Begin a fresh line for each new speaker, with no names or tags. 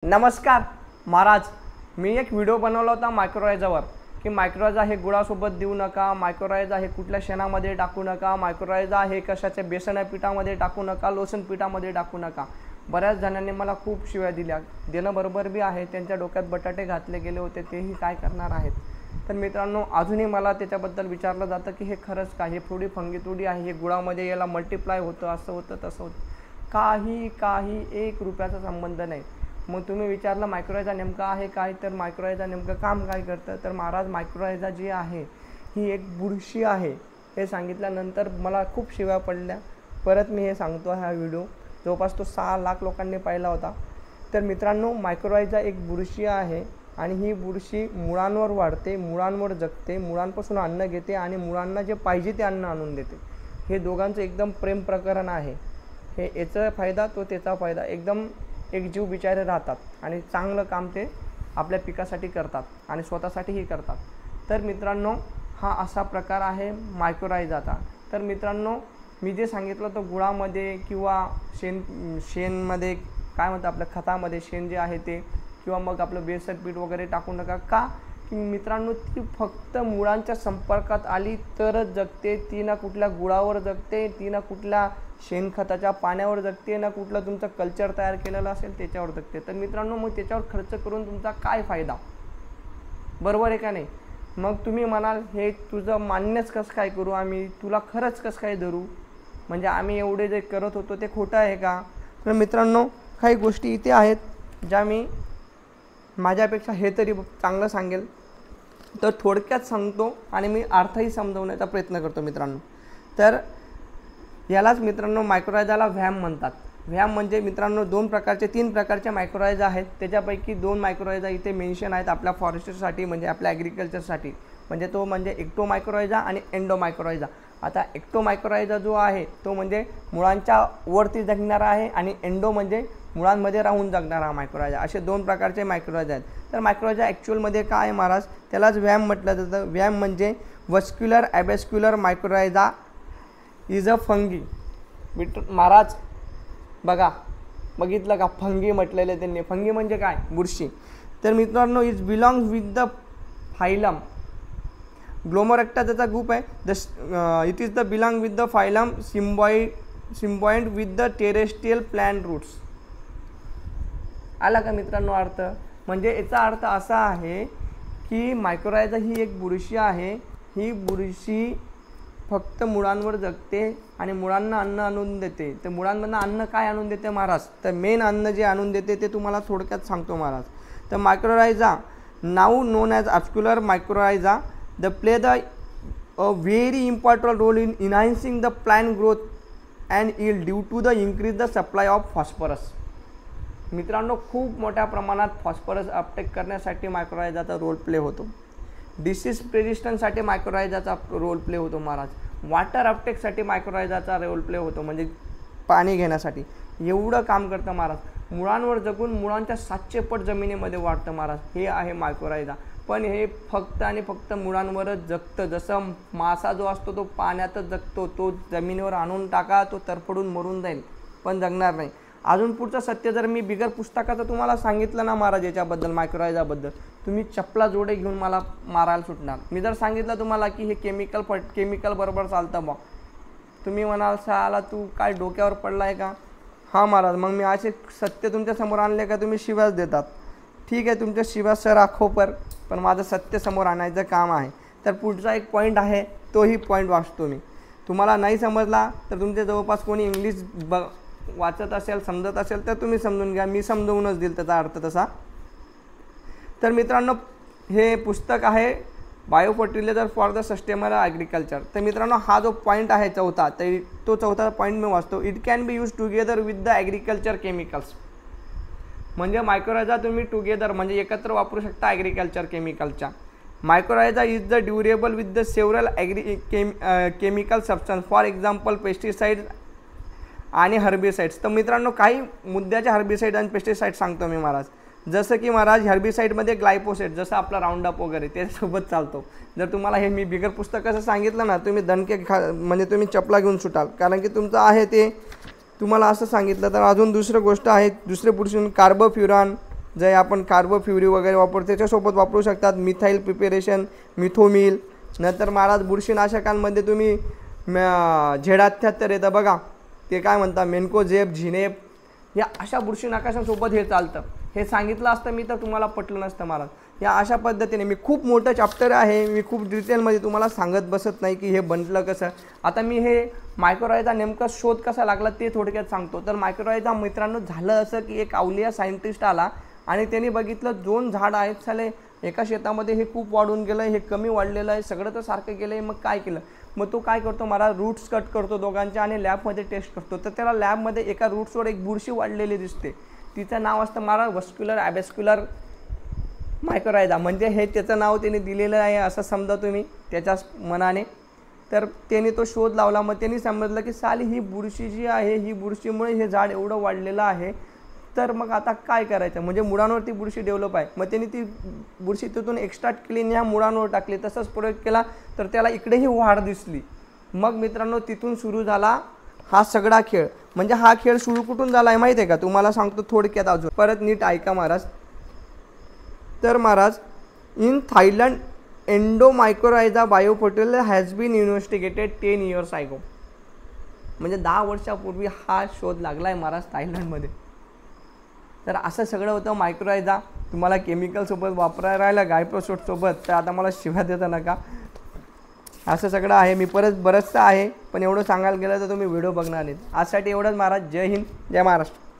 नमस्कार महाराज, मी एक व्हिडिओ बनवला होता मायक्रोरायझावर की मायक्रोरायझा हे गुळासोबत देऊ नका, मायक्रोरायझा हे कुठल्या शेणामध्ये टाकू नका, मायक्रोरायझा हे कशाच्या बेसन पिठामध्ये टाकू नका, लोसन पिठामध्ये टाकू नका। बऱ्याच जणांनी मला खूप शिव्या दिल्या, देणं बरोबर बी आहे, त्यांच्या डोक्यात बटाटे घातले गेले होते, तेही काय करणार आहेत। तर मित्रांनो, अजूनही मला त्याच्याबद्दल विचारलं जातं की हे खरंच का, हे थोडी फंगीतोडी आहे, हे गुळामध्ये याला मल्टिप्लाय होतं, असं होतं तसं होतं। काही 1 रुपयाचा संबंध नाही। मग तुम्ही विचारलं मायक्रोरायझा नेमका आहे काय, तर मायक्रोरायझा नेमकं काम काय करतं, तर महाराज मायक्रोरायझा जी आहे ही एक बुरशी आहे। हे सांगितल्यानंतर मला खूप शिव्या पडल्या। परत मी हे सांगतो, हा व्हिडिओ जवळपास तो 6 लाख लोकांनी पाहिला होता। तर मित्रांनो, मायक्रोरायझा एक बुरशी आहे आणि ही बुरशी मुळांवर वाढते, मुळांवर जगते, मुळांपासून अन्न घेते आणि मुळांना जे पाहिजे ते अन्न आणून देते। हे दोघांचं एकदम प्रेम प्रकरण आहे। हे याचा फायदा तो त्याचा फायदा, एकदम एक जीव बिचारे राहतात आणि चांगलं काम ते आपल्या पिकासाठी करतात आणि स्वतःसाठीही करतात। तर मित्रांनो, हा असा प्रकार आहे मायक्रोरायझाचा। तर मित्रांनो, मी जे सांगितलं तो गुळामध्ये किंवा शेणमध्ये काय म्हणतात आपल्या खतामध्ये शेण जे आहे ते, किंवा मग आपलं बेसन पीठ वगैरे टाकू नका का, की मित्रांनो ती फक्त मुळांच्या संपर्कात आली तरच जगते। ती ना कुठल्या गुळावर जगते, ती ना कुठल्या शेणखताच्या पाण्यावर जगते, ना कुठलं तुमचं कल्चर तयार केलेलं असेल त्याच्यावर जगते। तर मित्रांनो, मग त्याच्यावर खर्च करून तुमचा काय फायदा, बरोबर आहे का नाही। मग तुम्ही म्हणाल हे तुझं मान्यच कसं काय करू आम्ही, तुला खरंच कसं काय धरू, म्हणजे आम्ही एवढे जे करत होतो ते खोटं आहे का। तर मित्रांनो, काही गोष्टी इथे आहेत ज्या मी माझ्यापेक्षा हे तरी चांगलं सांगेल, तर थोडक्यात सांगतो आणि मी अर्थही समजवण्याचा प्रयत्न करतो मित्रांनो। तर यालाच मित्रांनो मायक्रोरायझाला व्हॅम म्हणतात। व्हॅम म्हणजे मित्रांनो 3 प्रकारचे मायक्रोरायझा आहेत, त्याच्यापैकी 2 मायक्रोरायझा इथे मेन्शन आहेत आपल्या फॉरेस्टसाठी, म्हणजे आपल्या ॲग्रिकल्चरसाठी, म्हणजे तो म्हणजे एक्टोमायक्रोरायझा आणि एंडोमायक्रोरायझा। आता एक्टोमायक्रोरायझा जो आहे तो म्हणजे मुळांच्या वरती जगणारा आहे आणि एंडो म्हणजे मुळांमध्ये राहून जगणारा मायक्रोरायझा। असे 2 प्रकारचे मायक्रोरायझा आहेत। तर मायक्रोरायझा ॲक्च्युअलमध्ये काय आहे महाराज, त्यालाच व्हॅम म्हटलं जातं। व्हॅम म्हणजे vascular arbuscular mycorrhiza is a fungi. महाराज बघा, बघितलं का, फंगी म्हटलेलं त्यांनी। फंगी म्हणजे काय, बुरशी। तर मित्रांनो, is belongs with the phylum glomeromycota, त्याचा ग्रुप आहे। It is the belong with the phylum symbiont with the terrestrial plant roots. आला का मित्रांनो अर्थ, म्हणजे याचा अर्थ असा आहे की मायक्रोरायझा ही एक बुरशी आहे। ही बुरशी फक्त मुळांवर जगते आणि मुळांना अन्न आणून देते। तर मुळांमधनं अन्न काय आणून देते महाराज, तर मेन अन्न जे आणून देते ते तुम्हाला थोडक्यात सांगतो महाराज। तर mycorrhiza now known as arbuscular mycorrhiza the play the a very important role in enhancing the plant growth and yield due to the increase the supply of phosphorus. मित्रांनो, खूप मोठ्या प्रमाणात फॉस्फरस अपटेक करण्यासाठी मायक्रोरायझाचा रोल प्ले होतो। Disease रेजिस्टन्ससाठी मायक्रोरायझाचा role play होतो महाराज। वॉटर अपटेकसाठी मायक्रोरायझाचा रोल प्ले होतो, म्हणजे पाणी घेण्यासाठी एवढं काम करतं महाराज। मुळांवर जगून मुळांच्या 700 पट जमिनीमध्ये वाढतं महाराज, हे आहे मायक्रोरायझा। पण हे फक्त आणि फक्त मुळांवरच जगतं। जसं मासा जो असतो तो पाण्यातच जगतो, तो जमिनीवर आणून टाका, तो तरफडून मरून जाईल पण जगणार नाही। अजून पुढचं सत्य जर मी बिगर पुस्तकाचं तुम्हाला सांगितलं ना महाराज याच्याबद्दल, मायक्रोरायझाबद्दल, तुम्ही चपला जोडे घेऊन मला मारायला सुटणार। मी जर सांगितलं तुम्हाला की हे केमिकल बरोबर चालतं बा, तुम्ही म्हणाल साला तू काय डोक्यावर पडला आहे का। हां महाराज, मग मी असे सत्य तुमच्यासमोर आणले का तुम्ही शिवास देतात। ठीक आहे, तुमच्या शिवास सर आखो पण माझं सत्य समोर आणायचं काम आहे। तर पुढचा एक पॉईंट आहे, तोही पॉईंट वाचतो मी। तुम्हाला नाही समजला तर तुमच्या जवळपास कोणी इंग्लिश वाचत असेल, समजत असेल तर तुम्ही समजून घ्या, मी समजवूनच देईल त्याचा अर्थ तसा। तर मित्रांनो, हे पुस्तक आहे bio fertiliser for the sustainable agriculture. तर मित्रांनो, हा जो पॉईंट आहे चौथा, तर तो चौथा पॉईंट मी वाचतो। It can be use together with the agriculture chemicals, म्हणजे मायक्रोरायझा तुम्ही टुगेदर म्हणजे एकत्र वापरू शकता ॲग्रिकल्चर केमिकलच्या। Mycorrhiza is the durable with the several chemical substance, for example pesticides आणि हर्बिसाइड्स। तर मित्रांनो, काही मुद्द्याचे हर्बिसाइड आणि पेस्टिसाइड सांगतो मी महाराज। जसं की महाराज हर्बिसाइडमध्ये ग्लायफोसेट, जसं आपला राऊंडअप वगैरे त्याच्यासोबत चालतो। जर तुम्हाला हे मी बिगर पुस्तकाचं सांगितलं ना, तुम्ही दणके म्हणजे तुम्ही चपला घेऊन सुटाल, कारण की तुमचं आहे ते तुम्हाला असं सांगितलं। तर अजून दुसरी गोष्ट आहे, दुसरे पुढचे कार्बोफ्युरॉन, जे आपण कार्बोफ्युरी वगैरे वापरतो त्याच्यासोबत वापरू शकतात. Methyl preparation, methomyl. नंतर महाराज बुरशीनाशकांमध्ये तुम्ही Z78 येतं बघा, ते काय म्हणतात मेन्कोजेब, झिनेब, या अशा बुरशीनाशकांसोबत हे चालतं. हे सांगितलं असतं मी तर तुम्हाला पटलं नसतं महाराज. या अशा पद्धतीने मी खूप मोठं चॅप्टर आहे, मी खूप डिटेलमध्ये तुम्हाला सांगत बसत नाही की हे बनलं कसं. आता मी हे मायक्रोरायझा नेमका शोध कसा लागला ते थोडक्यात सांगतो. तर मायक्रोरायझा मित्रांनो झालं असं की एक अवलिया सायंटिस्ट आला आणि त्यांनी बघितलं 2 झाड आहेत साले एका शेतामध्ये, हे खूप वाढून गेलं, हे कमी वाढलेलं आहे, सगळं तर सारखं गेलं आहे. मग काय केलं, मग तो काय करतो मला रूट्स कट करतो दोघांच्या आणि लॅबमध्ये टेस्ट करतो. तर त्याला लॅबमध्ये एका रूट्सवर एक बुरशी वाढलेली दिसते. तिचं नाव असतं मला वस्क्युलर ॲबॅस्क्युलर मायक्रोरायझा, म्हणजे हे त्याचं नाव त्यांनी दिलेलं आहे असं समजा तुम्ही त्याच्याच मनाने. तर त्यांनी तो शोध लावला. मग त्यांनी समजलं की साली ही बुरशी जी आहे, ही बुरशीमुळे हे झाड एवढं वाढलेलं आहे. तर मग आता काय करायचं, म्हणजे मुळांवरती बुरशी डेव्हलप आहे. मग त्यांनी ती बुरशी तिथून एक्स्ट्रॅक्ट केली आणि ह्या मुळांवर टाकली. तसंच प्रयोग केला तर त्याला इकडेही वाढ दिसली. मग मित्रांनो तिथून सुरू झाला हा सगळा खेळ. म्हणजे हा खेळ सुरू कुठून झाला आहे माहिती आहे का, तुम्हाला सांगतो थोडक्यात अजून, परत नीट ऐका महाराज. तर महाराज in Thailand endomycorrhiza bioportal has been investigated 10 years ago. म्हणजे 10 वर्षापूर्वी हा शोध लागला आहे महाराज थायलंडमध्ये. तर असं सगळं होतं मायक्रोरायझा. तुम्हाला केमिकलसोबत वापरायला राहिलं गायप्रोसोटसोबत, तर आता मला शिव्या देता नका. असं सगळं आहे, मी परत बरंचसं आहे पण एवढं सांगायला गेलं तर तुम्ही व्हिडिओ बघणार नाहीत. आजसाठी एवढंच महाराज. जय हिंद, जय महाराष्ट्र.